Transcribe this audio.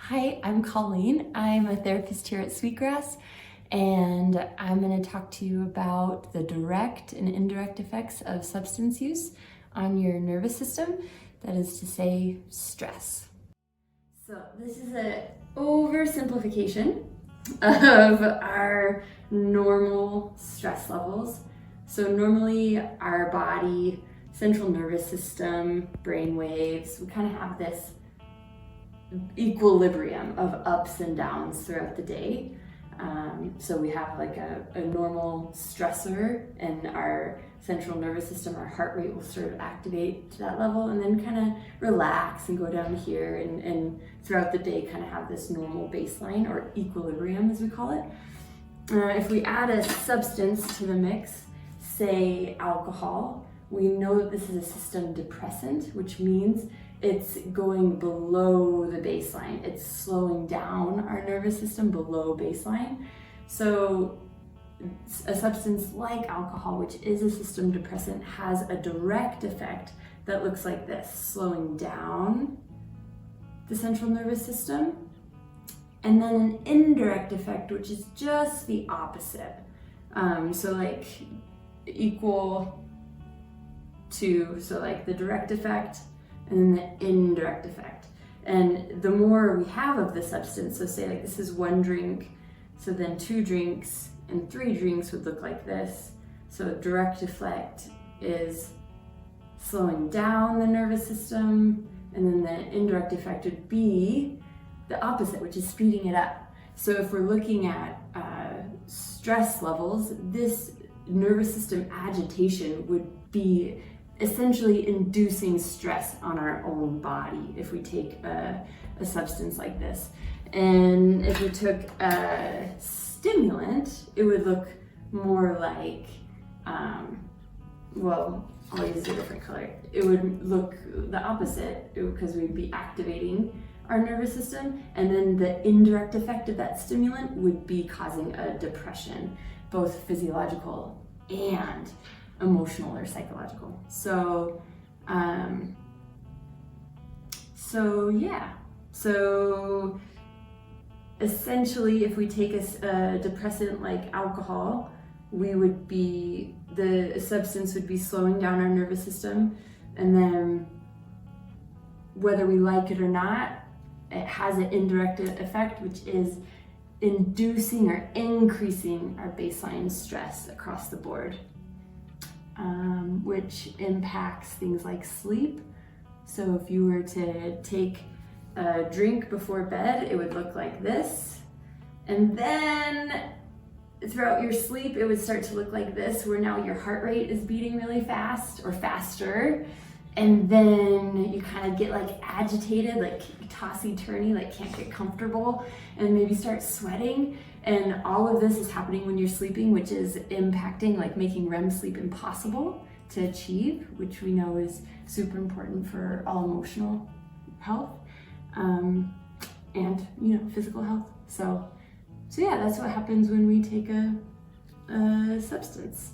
Hi, I'm Colleen. I'm a therapist here at Sweetgrass, and I'm going to talk to you about the direct and indirect effects of substance use on your nervous system, that is to say, stress. So this is an oversimplification of our normal stress levels. So normally our body, central nervous system, brain waves, we kind of have this equilibrium of ups and downs throughout the day. So we have like a normal stressor, and our central nervous system, our heart rate will sort of activate to that level and then kind of relax and go down here, and throughout the day kind of have this normal baseline or equilibrium as we call it. If we add a substance to the mix, say alcohol, we know that this is a system depressant, which means it's going below the baseline. It's slowing down our nervous system below baseline. So a substance like alcohol, which is a system depressant, has a direct effect that looks like this, slowing down the central nervous system. And then an indirect effect, which is just the opposite. So like equal to, so like the direct effect and then the indirect effect. And the more we have of the substance, so say like this is 1 drink, so then 2 drinks and 3 drinks would look like this. So direct effect is slowing down the nervous system, and then the indirect effect would be the opposite, which is speeding it up. So if we're looking at stress levels, this nervous system agitation would be essentially inducing stress on our own body if we take a substance like this. And if we took a stimulant, it would look more like, well, I'll use a different color. It would look the opposite because we'd be activating our nervous system, and then the indirect effect of that stimulant would be causing a depression, both physiological and emotional or psychological. So essentially if we take a depressant like alcohol, the substance would be slowing down our nervous system, and then whether we like it or not, it has an indirect effect, which is inducing or increasing our baseline stress across the board. Which impacts things like sleep. So if you were to take a drink before bed, it would look like this. And then throughout your sleep, it would start to look like this, where now your heart rate is beating really fast or faster. And then you kind of get like agitated, like tossy-turny, like can't get comfortable, and maybe start sweating. And all of this is happening when you're sleeping, which is impacting, like making REM sleep impossible to achieve, which we know is super important for all emotional health and physical health. So yeah, that's what happens when we take a substance.